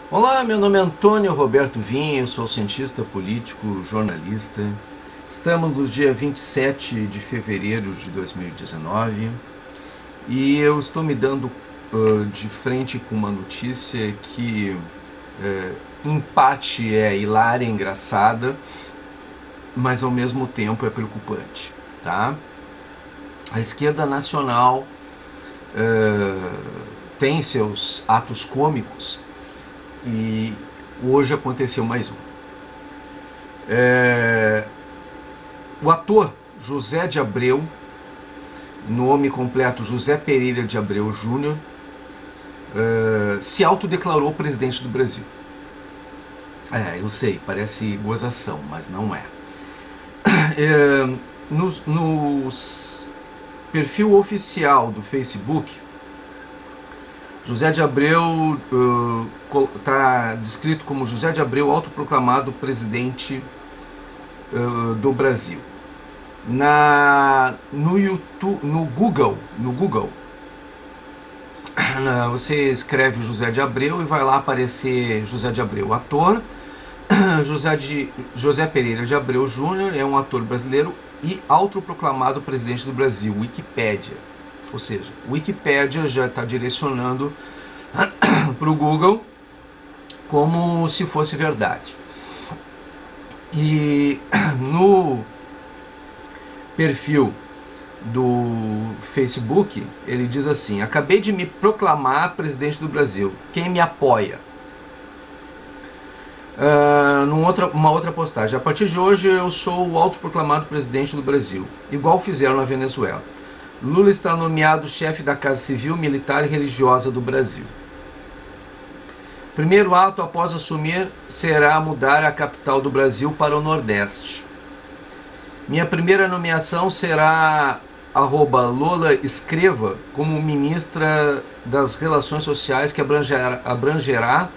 Olá, meu nome é Antônio Roberto Vinha, sou cientista político, jornalista. Estamos no dia 27 de fevereiro de 2019 e eu estou me dando de frente com uma notícia que, em parte, é hilária, engraçada, mas ao mesmo tempo é preocupante. Tá? A esquerda nacional tem seus atos cômicos e hoje aconteceu mais um. O ator José de Abreu, nome completo José Pereira de Abreu Júnior, se autodeclarou presidente do Brasil. Eu sei, parece gozação, mas não é. No perfil oficial do Facebook, José de Abreu está descrito como José de Abreu, autoproclamado presidente do Brasil. No YouTube, no Google, você escreve José de Abreu e vai lá aparecer José de Abreu, ator. José Pereira de Abreu Júnior é um ator brasileiro e autoproclamado presidente do Brasil. Wikipédia. Ou seja, Wikipédia já está direcionando para o Google como se fosse verdade. E no perfil do Facebook, ele diz assim: acabei de me proclamar presidente do Brasil. Quem me apoia? Uma outra postagem: a partir de hoje eu sou o autoproclamado presidente do Brasil, igual fizeram na Venezuela. Lula está nomeado chefe da Casa Civil, Militar e Religiosa do Brasil. Primeiro ato após assumir será mudar a capital do Brasil para o Nordeste. Minha primeira nomeação será @Lola Escreva como ministra das Relações Sociais, que abrangerá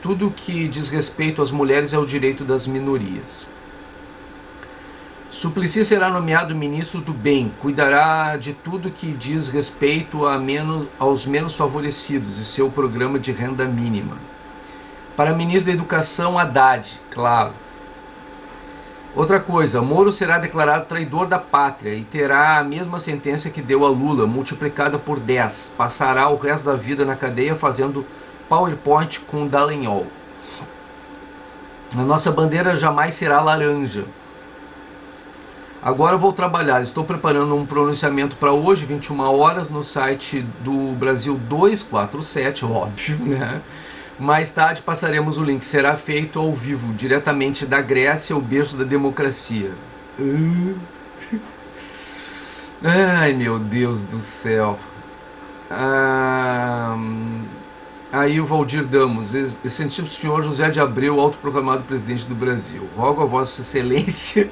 tudo que diz respeito às mulheres e ao direito das minorias. Suplicy será nomeado ministro do Bem, cuidará de tudo que diz respeito aos menos favorecidos e seu programa de renda mínima. Para ministro da Educação, Haddad, claro. Outra coisa, Moro será declarado traidor da pátria e terá a mesma sentença que deu a Lula, multiplicada por 10. Passará o resto da vida na cadeia fazendo PowerPoint com Dallagnol. A nossa bandeira jamais será laranja. Agora vou trabalhar, estou preparando um pronunciamento para hoje, 21 horas, no site do Brasil 247, óbvio, né? Mais tarde passaremos o link, será feito ao vivo, diretamente da Grécia, o berço da democracia. Ai, meu Deus do céu. Aí o Valdir Damos: excelentíssimo senhor José de Abreu, autoproclamado presidente do Brasil, rogo a vossa excelência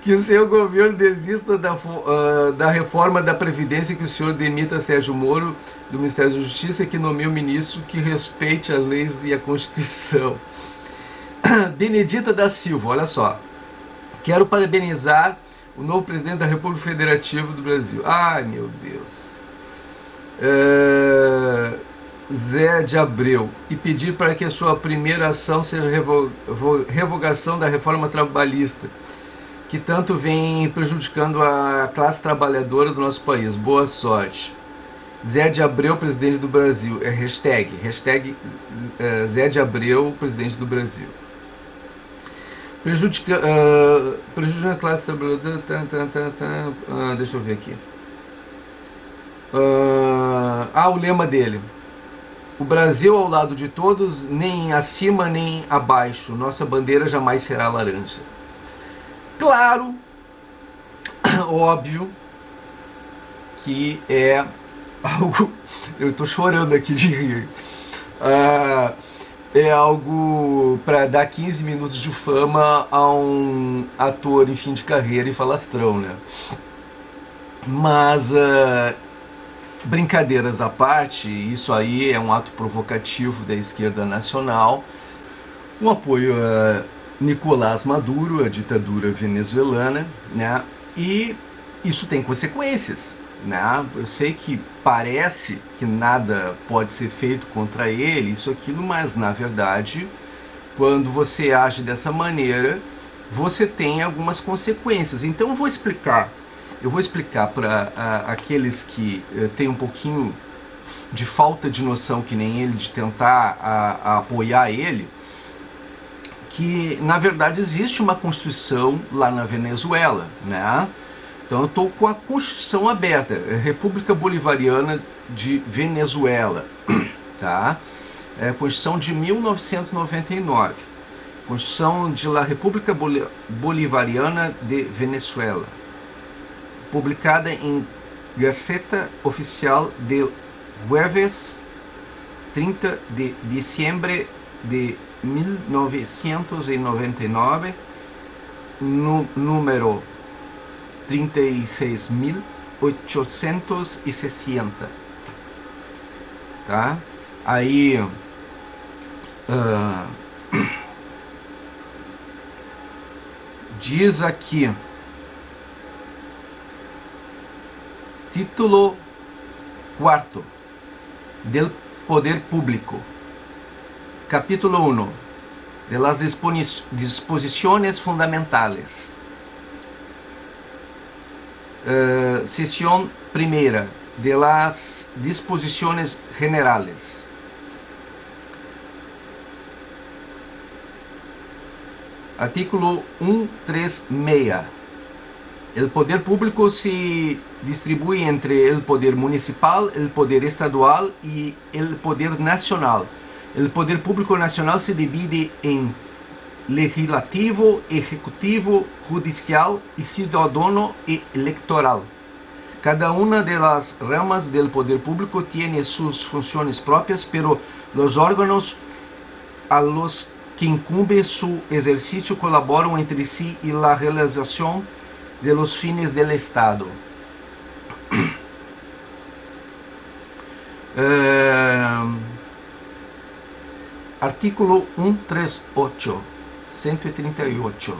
que o seu governo desista da reforma da Previdência, que o senhor demita Sérgio Moro do Ministério da Justiça, que nomeie um ministro que respeite as leis e a Constituição. Benedita da Silva, olha só: quero parabenizar o novo presidente da República Federativa do Brasil. Ai, meu Deus. Zé de Abreu, e pedir para que a sua primeira ação seja revogação da reforma trabalhista, que tanto vem prejudicando a classe trabalhadora do nosso país. Boa sorte. Zé de Abreu, presidente do Brasil. Hashtag Zé de Abreu, presidente do Brasil. Prejudicando a classe trabalhadora. Deixa eu ver aqui. O lema dele: o Brasil ao lado de todos, nem acima nem abaixo. Nossa bandeira jamais será laranja. Claro, óbvio que é algo... Eu estou chorando aqui de rir. É algo para dar 15 minutos de fama a um ator em fim de carreira e falastrão, né? Mas... brincadeiras à parte, isso aí é um ato provocativo da esquerda nacional, um apoio a Nicolás Maduro, a ditadura venezuelana, né? E isso tem consequências. né? Eu sei que parece que nada pode ser feito contra ele, isso, aquilo, mas na verdade, quando você age dessa maneira, você tem algumas consequências. Então eu vou explicar para aqueles que têm um pouquinho de falta de noção, que nem ele, de tentar apoiar ele, que na verdade existe uma Constituição lá na Venezuela, né? Então eu estou com a Constituição aberta, República Bolivariana de Venezuela, tá? É a Constituição de 1999, Constituição de la República Bolivariana de Venezuela, publicada em Gaceta Oficial de Jueves 30 de diciembre de 1999, número 36.860, tá? Aí diz aqui, título 4 del Poder Público, capítulo 1 de las disposiciones fundamentales, sesión primera de las disposiciones generales. Artículo 136. El poder público se distribuye entre el poder municipal, el poder estadual y el poder nacional. El poder público nacional se divide en legislativo, ejecutivo, judicial y ciudadano y electoral. Cada una de las ramas del poder público tiene sus funciones propias, pero los órganos a los que incumbe su ejercicio colaboran entre sí y la realización de los fines del Estado. Artículo 138.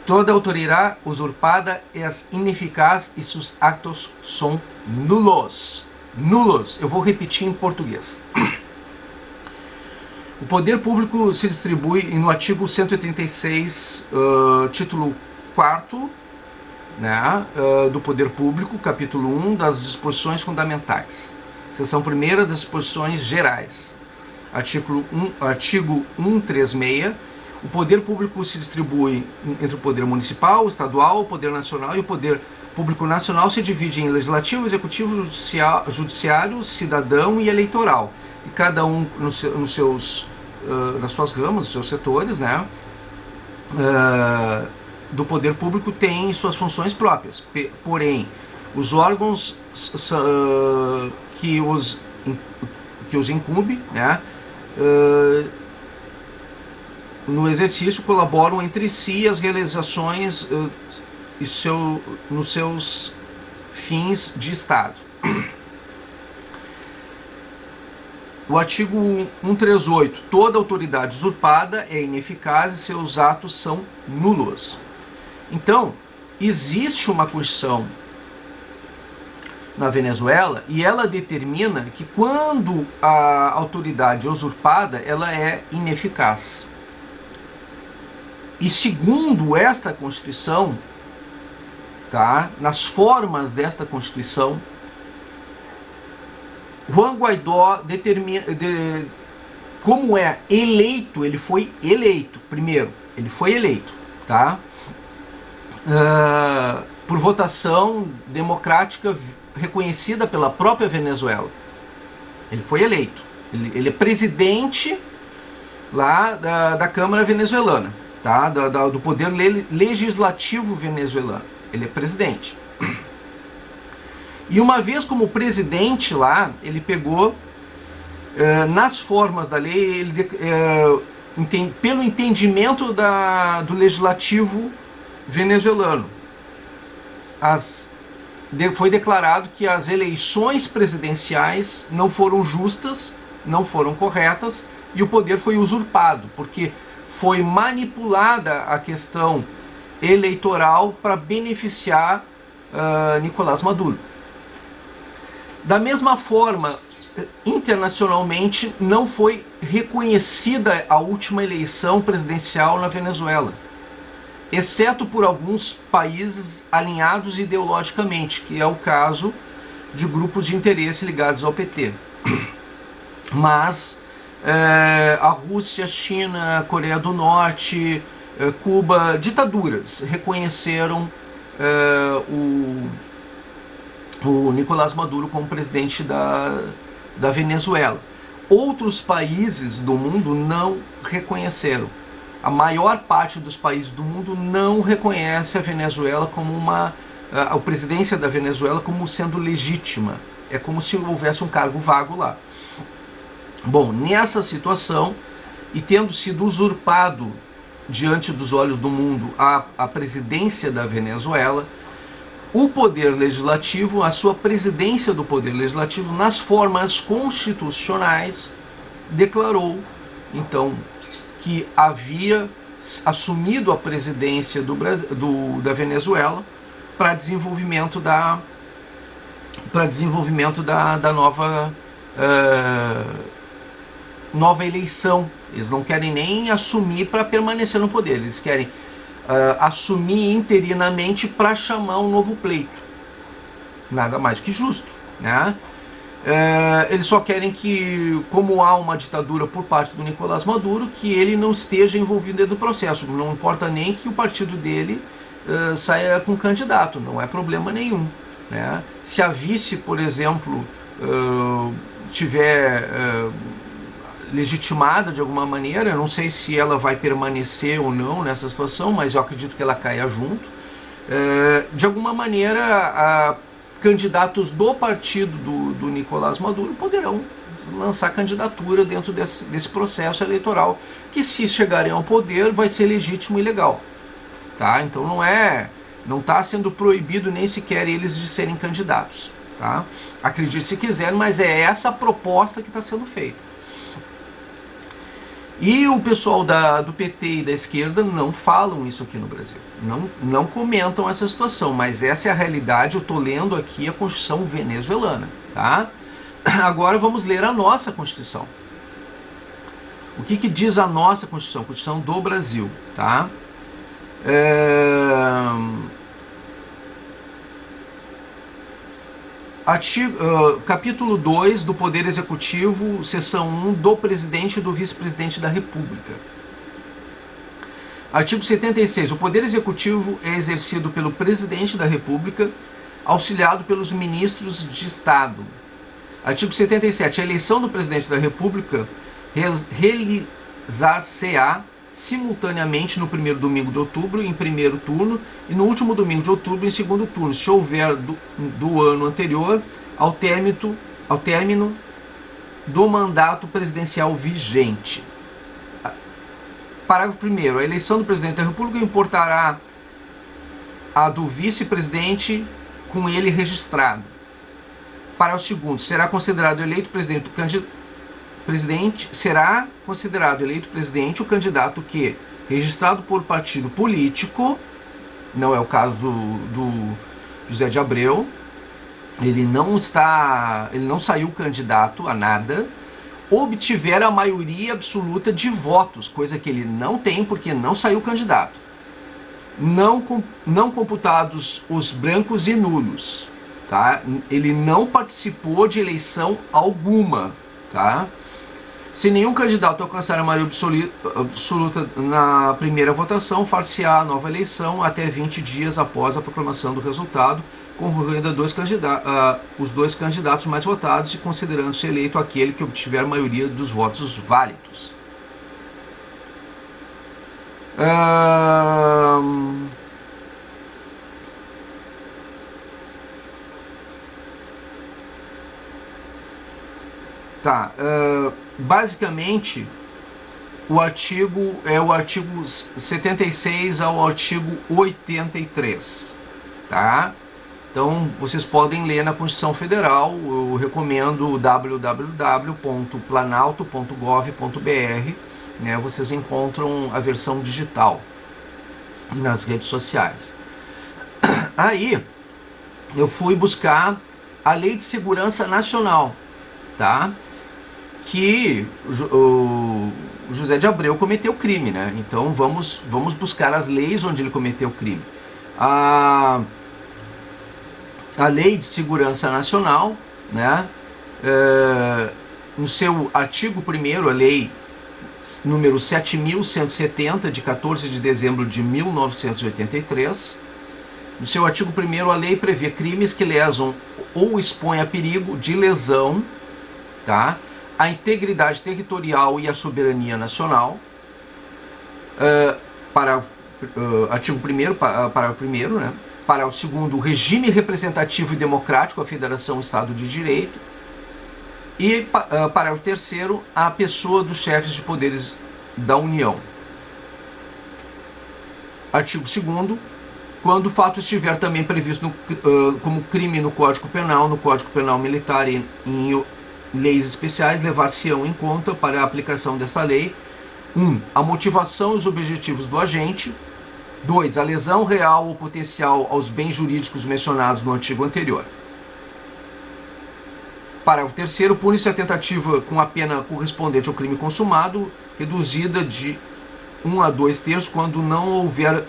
Toda autoridad usurpada es ineficaz e seus actos são nulos. Nulos. Eu vou repetir em português. O poder público se distribui no artigo 136, título 4, né, do poder público, capítulo 1, das disposições fundamentais. Seção 1ª das disposições gerais. Artigo 136. O poder público se distribui entre o poder municipal, estadual, o poder nacional, e o poder público nacional se divide em legislativo, executivo, judiciário, cidadão e eleitoral. E cada um nas suas ramas, nos seus setores, né, do poder público tem suas funções próprias. Porém, os órgãos que os incumbe, né, no exercício colaboram entre si as realizações nos seus fins de Estado. O artigo 138. Toda autoridade usurpada é ineficaz e seus atos são nulos. Então, existe uma Constituição na Venezuela e ela determina que quando a autoridade é usurpada, ela é ineficaz. E segundo esta Constituição, tá, nas formas desta Constituição, Juan Guaidó determina, como é eleito, ele foi eleito, primeiro, ele foi eleito, tá? Por votação democrática reconhecida pela própria Venezuela. Ele foi eleito, ele é presidente lá da Câmara venezuelana, tá? Do poder legislativo venezuelano, ele é presidente. E uma vez como presidente lá, ele pegou, nas formas da lei, pelo entendimento do legislativo venezuelano, foi declarado que as eleições presidenciais não foram justas, não foram corretas, e o poder foi usurpado, porque foi manipulada a questão eleitoral para beneficiar Nicolás Maduro. Da mesma forma, internacionalmente não foi reconhecida a última eleição presidencial na Venezuela, exceto por alguns países alinhados ideologicamente, que é o caso de grupos de interesse ligados ao PT. Mas a Rússia, China, Coreia do Norte, Cuba, ditaduras, reconheceram o Nicolás Maduro como presidente da Venezuela. Outros países do mundo não reconheceram. A maior parte dos países do mundo não reconhece a Venezuela como a presidência da Venezuela como sendo legítima. É como se houvesse um cargo vago lá. Bom, nessa situação, e tendo sido usurpado diante dos olhos do mundo a presidência da Venezuela, o Poder Legislativo, a sua presidência do Poder Legislativo, nas formas constitucionais, declarou, então, que havia assumido a presidência da Venezuela para desenvolvimento da nova eleição. Eles não querem nem assumir para permanecer no poder, eles querem assumir interinamente para chamar um novo pleito. Nada mais que justo, né? Eles só querem que, como há uma ditadura por parte do Nicolás Maduro, que ele não esteja envolvido dentro do processo. Não importa nem que o partido dele saia com candidato, não é problema nenhum, né? Se a vice, por exemplo, tiver legitimada de alguma maneira, eu não sei se ela vai permanecer ou não nessa situação, mas eu acredito que ela caia junto. De alguma maneira, candidatos do partido do Nicolás Maduro poderão lançar candidatura dentro desse processo eleitoral, que, se chegarem ao poder, vai ser legítimo e legal. Tá? Então não está sendo proibido nem sequer eles de serem candidatos. Tá? Acredite se quiser, mas é essa a proposta que está sendo feita. E o pessoal do PT e da esquerda não falam isso aqui no Brasil, não comentam essa situação, mas essa é a realidade. Eu estou lendo aqui a Constituição venezuelana, tá? Agora vamos ler a nossa Constituição. O que diz a nossa Constituição? A Constituição do Brasil, tá? Capítulo 2 do Poder Executivo, seção 1, do Presidente e do Vice-Presidente da República. Artigo 76. O Poder Executivo é exercido pelo Presidente da República, auxiliado pelos Ministros de Estado. Artigo 77. A eleição do Presidente da República realizar-se-á simultaneamente no primeiro domingo de outubro, em primeiro turno, e no último domingo de outubro, em segundo turno, se houver do ano anterior ao término do mandato presidencial vigente. Parágrafo 1º. A eleição do Presidente da República importará a do vice-presidente com ele registrado. Parágrafo 2º. Será considerado eleito será considerado eleito presidente o candidato que, registrado por partido político, não é o caso do José de Abreu, ele não saiu candidato a nada, obtiver a maioria absoluta de votos, coisa que ele não tem porque não saiu candidato. Não computados os brancos e nulos, tá? Ele não participou de eleição alguma, tá? Se nenhum candidato alcançar a maioria absoluta na primeira votação, far-se-á a nova eleição até 20 dias após a proclamação do resultado, concorrendo os dois candidatos mais votados e considerando-se eleito aquele que obtiver a maioria dos votos válidos. Basicamente, o artigo é o artigo 76 ao artigo 83, tá? Então, vocês podem ler na Constituição Federal. Eu recomendo www.planalto.gov.br, né? Vocês encontram a versão digital nas redes sociais. Aí, eu fui buscar a Lei de Segurança Nacional, tá? Que o José de Abreu cometeu crime, né? Então vamos buscar as leis onde ele cometeu crime. A Lei de Segurança Nacional, né? No seu artigo 1º, a lei número 7.170, de 14 de dezembro de 1983, no seu artigo 1º, a lei prevê crimes que lesam ou expõem a perigo de lesão, tá, a integridade territorial e a soberania nacional. Artigo 1º, parágrafo 1º, né? Para o 2º, o regime representativo e democrático, a federação, o Estado de Direito. E para o 3º, a pessoa dos chefes de poderes da União. Artigo 2º, quando o fato estiver também previsto como crime no Código Penal, no Código Penal Militar e em leis especiais, levar-se-ão em conta para a aplicação desta lei: 1. A motivação e os objetivos do agente. 2. A lesão real ou potencial aos bens jurídicos mencionados no artigo anterior. Parágrafo 3º, pune-se a tentativa com a pena correspondente ao crime consumado, reduzida de 1 a 2/3 quando não houver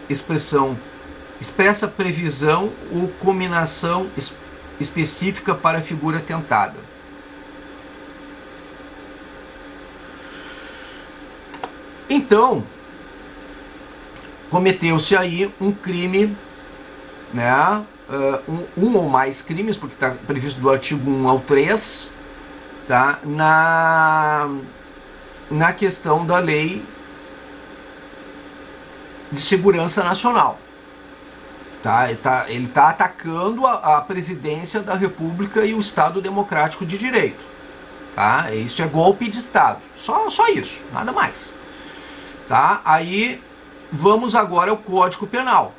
expressa previsão ou cominação específica para a figura tentada. Então, cometeu-se aí um crime, né? Um ou mais crimes, porque está previsto do artigo 1 ao 3, tá? Na questão da Lei de Segurança Nacional. Tá? Ele tá atacando a presidência da República e o Estado Democrático de Direito. Tá? Isso é golpe de Estado. Só isso, nada mais. Tá? Aí vamos agora ao Código Penal.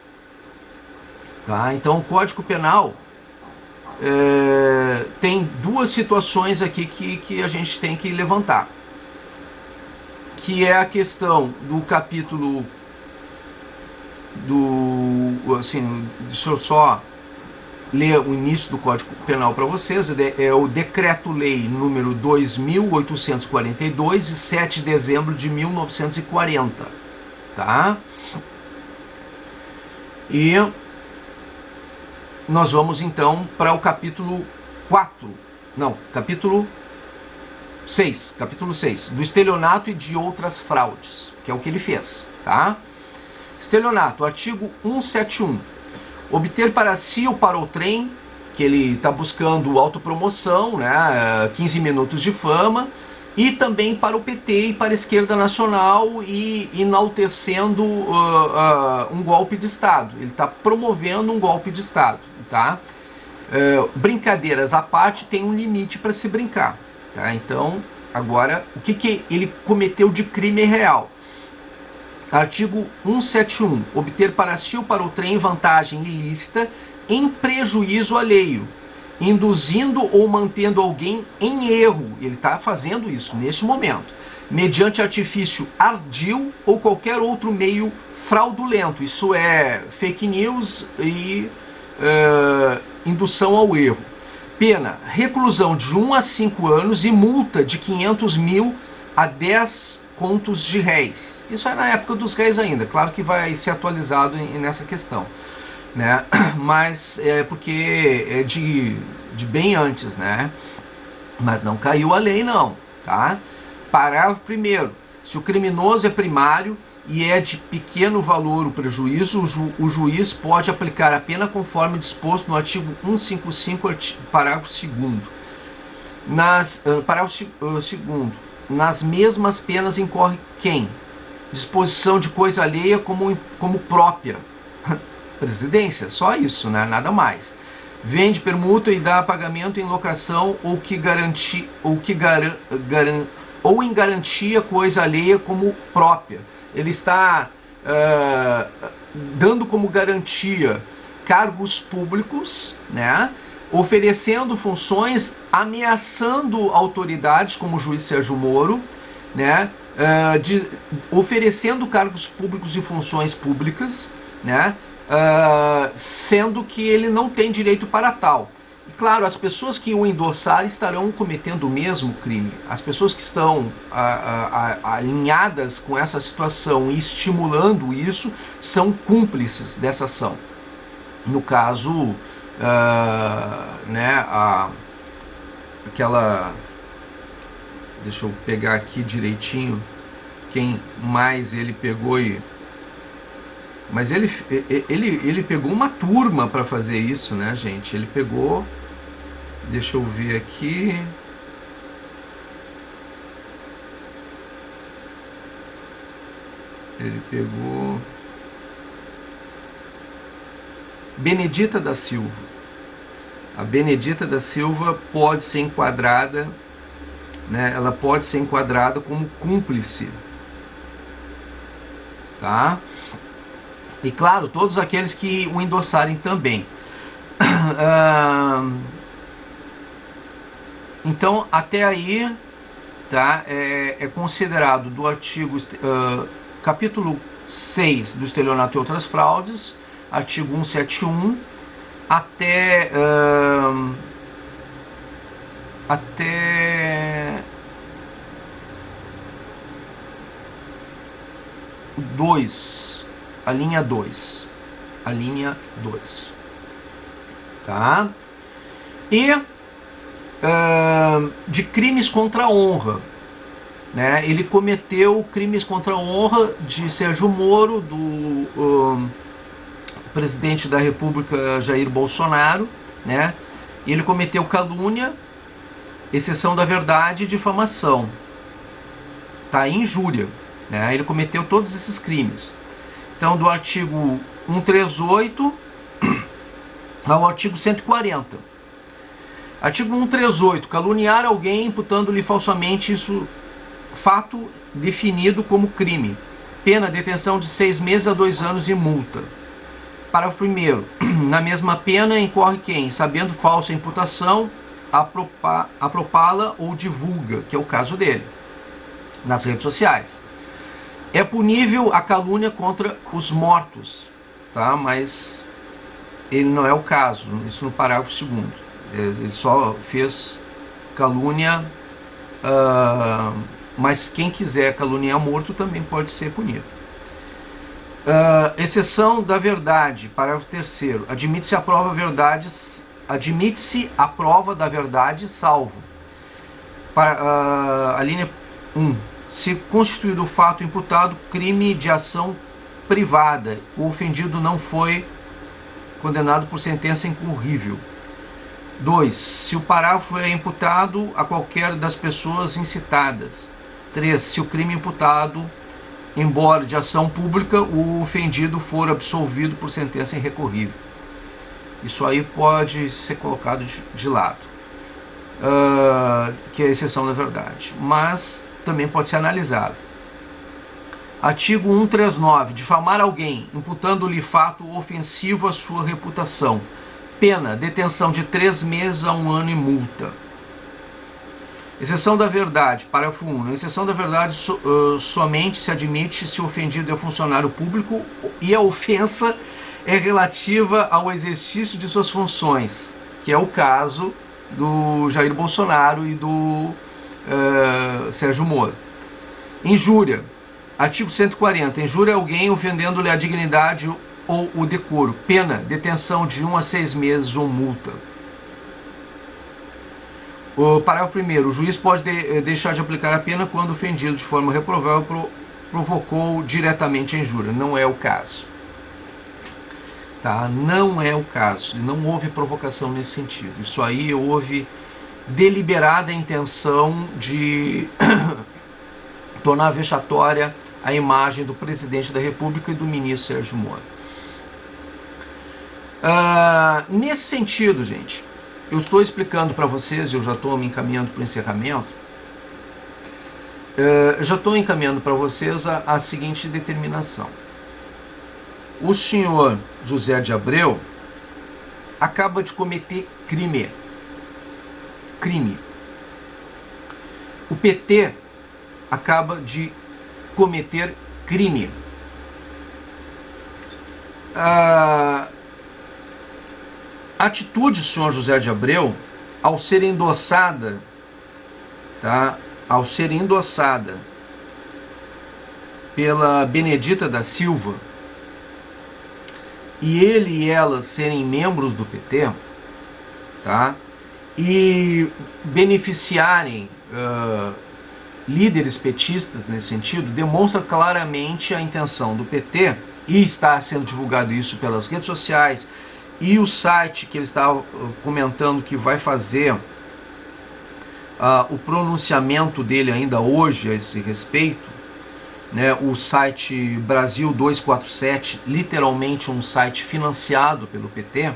Tá? Então o Código Penal tem duas situações aqui que a gente tem que levantar. Que é a questão do capítulo assim, deixa eu só ler o início do Código Penal para vocês. É o Decreto-Lei número 2.842, de 7 de dezembro de 1940. Tá? E nós vamos então para o capítulo 6, do estelionato e de outras fraudes, que é o que ele fez, tá? Estelionato, artigo 171. Obter para si ou para o trem, que ele está buscando autopromoção, né, 15 minutos de fama, e também para o PT e para a esquerda nacional, e enaltecendo um golpe de Estado. Ele está promovendo um golpe de Estado, tá? Brincadeiras à parte, tem um limite para se brincar, tá? Então, agora, o que ele cometeu de crime real? Artigo 171. Obter para si ou para o trem vantagem ilícita em prejuízo alheio, induzindo ou mantendo alguém em erro. Ele está fazendo isso neste momento, mediante artifício ardil ou qualquer outro meio fraudulento. Isso é fake news e indução ao erro. Pena: reclusão de 1 a 5 anos e multa de 500 mil a 10 contos de réis. Isso é na época dos réis ainda. Claro que vai ser atualizado nessa questão, né? Mas é porque é de bem antes, né? Mas não caiu a lei, não, tá? Parágrafo 1º. Se o criminoso é primário e é de pequeno valor o prejuízo, o juiz pode aplicar a pena conforme disposto no artigo 155, parágrafo 2º. Parágrafo 2º. Nas mesmas penas incorre quem? Disposição de coisa alheia como própria. Presidência, só isso, né? Nada mais. Vende, permuta e dá pagamento em locação ou em garantia coisa alheia como própria. Ele está dando como garantia cargos públicos, né? Oferecendo funções, ameaçando autoridades como o juiz Sérgio Moro, né? Oferecendo cargos públicos e funções públicas, né? sendo que ele não tem direito para tal. E claro, as pessoas que o endossarem estarão cometendo o mesmo crime. As pessoas que estão alinhadas com essa situação e estimulando isso são cúmplices dessa ação. No caso, né, aquela... Deixa eu pegar aqui direitinho quem mais ele pegou e... Mas ele pegou uma turma para fazer isso, né, gente? Ele pegou... Deixa eu ver aqui... Ele pegou... Benedita da Silva. A Benedita da Silva pode ser enquadrada, né? Ela pode ser enquadrada como cúmplice, tá? E claro, todos aqueles que o endossarem também. Então, até aí, tá? É considerado do artigo, capítulo 6 do estelionato e outras fraudes, artigo 171, até o 2, a linha 2. A linha 2. Tá? E de crimes contra a honra. Né? Ele cometeu crimes contra a honra de Sérgio Moro, do presidente da República Jair Bolsonaro, né? Ele cometeu calúnia, exceção da verdade e difamação, tá? Injúria, né? Ele cometeu todos esses crimes. Então, do artigo 138 ao artigo 140. Artigo 138, caluniar alguém imputando-lhe falsamente isso, fato definido como crime. Pena, detenção de 6 meses a 2 anos e multa. Parágrafo 1º. Na mesma pena incorre quem, sabendo falsa imputação, apropala ou divulga, que é o caso dele, nas redes sociais. É punível a calúnia contra os mortos, tá? Mas ele não é o caso, isso no parágrafo 2º. Ele só fez calúnia, mas quem quiser caluniar morto também pode ser punido. Exceção da verdade, parágrafo 3º. Admite-se a prova da verdade, salvo. A linha 1. Se constituído o fato imputado, crime de ação privada, o ofendido não foi condenado por sentença incorrível. 2. Se o parágrafo é imputado a qualquer das pessoas incitadas. 3. Se o crime imputado, embora de ação pública, o ofendido for absolvido por sentença irrecorrível. Isso aí pode ser colocado de lado, que é a exceção da verdade, mas também pode ser analisado. Artigo 139. Difamar alguém, imputando-lhe fato ofensivo à sua reputação. Pena, detenção de 3 meses a 1 ano e multa. Exceção da verdade, parágrafo 1. A exceção da verdade somente se admite se o ofendido é funcionário público e a ofensa é relativa ao exercício de suas funções, que é o caso do Jair Bolsonaro e do Sérgio Moro. Injúria, artigo 140. Injúria alguém ofendendo-lhe a dignidade ou o decoro. Pena, detenção de 1 a 6 meses ou multa. O parágrafo 1º. O juiz pode deixar de aplicar a pena quando ofendido de forma reprovável provocou diretamente a injúria. Não é o caso. Tá? Não é o caso. Não houve provocação nesse sentido. Isso aí houve deliberada intenção de tornar vexatória a imagem do presidente da República e do ministro Sérgio Moro. Nesse sentido, gente, eu estou explicando para vocês, eu já estou me encaminhando para o encerramento, já estou encaminhando para vocês a seguinte determinação. O senhor José de Abreu acaba de cometer crime. O PT acaba de cometer crime. a atitude do senhor José de Abreu, ao ser endossada, tá? Ao ser endossada pela Benedita da Silva, e ele e ela serem membros do PT, tá? E beneficiarem líderes petistas nesse sentido, demonstra claramente a intenção do PT, e está sendo divulgado isso pelas redes sociais, e o site que ele está comentando que vai fazer o pronunciamento dele ainda hoje a esse respeito, né, o site Brasil 247, literalmente um site financiado pelo PT.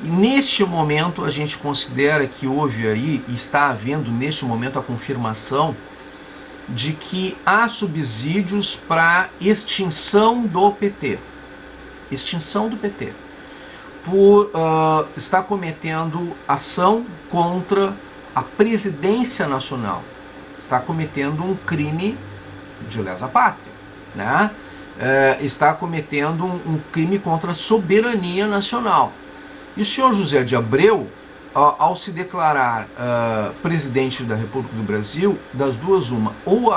E neste momento a gente considera que houve aí, e está havendo neste momento a confirmação de que há subsídios para extinção do PT. Extinção do PT. Por estar cometendo ação contra a presidência nacional. Está cometendo um crime de lesa pátria, né? Está cometendo um crime contra a soberania nacional. E o senhor José de Abreu, ao se declarar presidente da República do Brasil, das duas uma, ou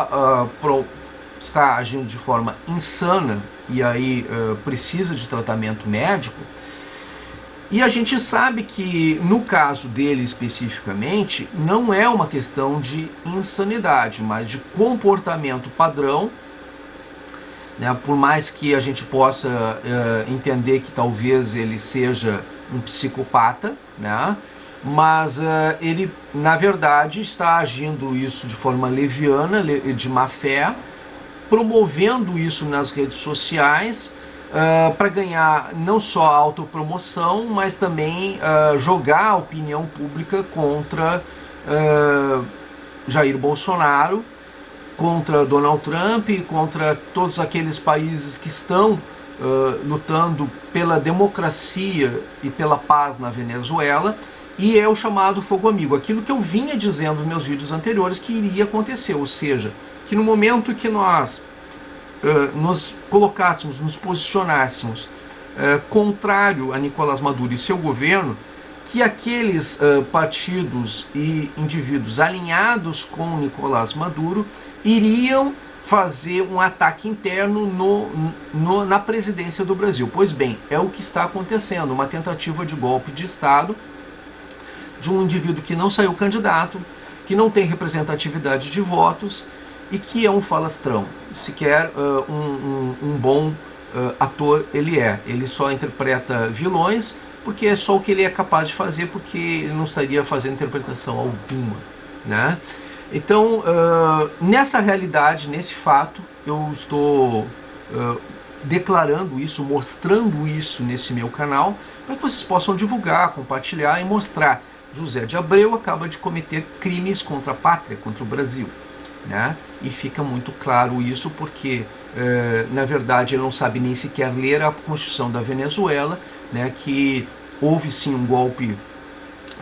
está agindo de forma insana e aí precisa de tratamento médico, e a gente sabe que no caso dele especificamente não é uma questão de insanidade, mas de comportamento padrão, né? Por mais que a gente possa entender que talvez ele seja um psicopata, né? Mas ele, na verdade, está agindo isso de forma leviana, de má fé, promovendo isso nas redes sociais para ganhar não só autopromoção, mas também jogar a opinião pública contra Jair Bolsonaro, contra Donald Trump e contra todos aqueles países que estão lutando pela democracia e pela paz na Venezuela, e é o chamado fogo amigo, aquilo que eu vinha dizendo nos meus vídeos anteriores que iria acontecer, ou seja, que no momento que nós nos colocássemos, nos posicionássemos contrário a Nicolás Maduro e seu governo, que aqueles partidos e indivíduos alinhados com Nicolás Maduro iriam fazer um ataque interno na presidência do Brasil. Pois bem, é o que está acontecendo, uma tentativa de golpe de Estado de um indivíduo que não saiu candidato, que não tem representatividade de votos e que é um falastrão. Sequer um bom ator ele é. Ele só interpreta vilões porque é só o que ele é capaz de fazer, porque ele não estaria fazendo interpretação alguma, né? Então, nessa realidade, nesse fato, eu estou declarando isso, mostrando isso nesse meu canal, para que vocês possam divulgar, compartilhar e mostrar. José de Abreu acaba de cometer crimes contra a pátria, contra o Brasil, né? E fica muito claro isso porque, na verdade, ele não sabe nem sequer ler a Constituição da Venezuela, né? Que houve sim um golpe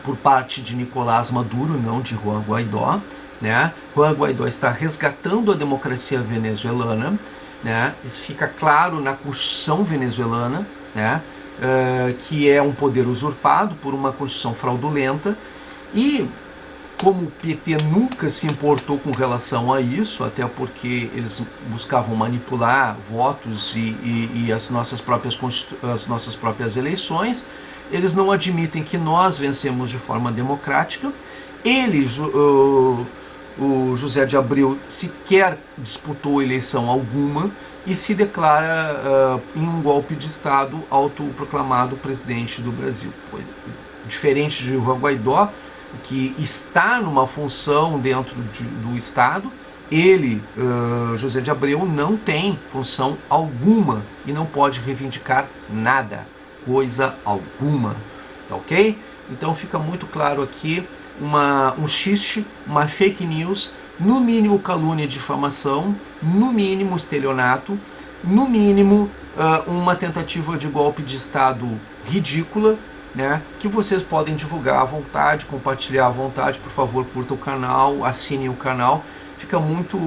por parte de Nicolás Maduro, não de Juan Guaidó, né? Juan Guaidó está resgatando a democracia venezuelana, né? Isso fica claro na Constituição venezuelana, né? Que é um poder usurpado por uma Constituição fraudulenta, e como o PT nunca se importou com relação a isso, até porque eles buscavam manipular votos e as nossas próprias eleições, eles não admitem que nós vencemos de forma democrática. Ele, o José de Abreu, sequer disputou eleição alguma e se declara em um golpe de Estado autoproclamado presidente do Brasil. Diferente de Juan Guaidó, que está numa função dentro do Estado, ele, José de Abreu, não tem função alguma e não pode reivindicar nada, coisa alguma, tá ok? Então fica muito claro aqui um xiste, uma fake news, no mínimo calúnia e difamação, no mínimo estelionato, no mínimo uma tentativa de golpe de Estado ridícula, né, que vocês podem divulgar à vontade, compartilhar à vontade. Por favor, curta o canal, assinem o canal. Fica muito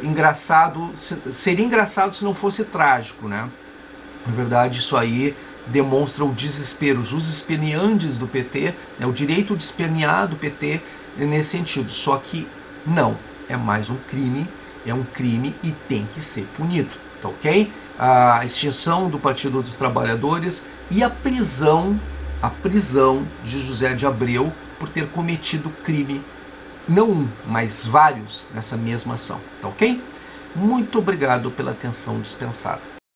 engraçado, seria engraçado se não fosse trágico, né? Na verdade, isso aí demonstra o desespero, os esperneantes do PT, né, o direito de espernear do PT nesse sentido. Só que não, é mais um crime, é um crime e tem que ser punido, tá ok? A extinção do Partido dos Trabalhadores e a prisão de José de Abreu por ter cometido crime, não um, mas vários nessa mesma ação, tá ok? Muito obrigado pela atenção dispensada.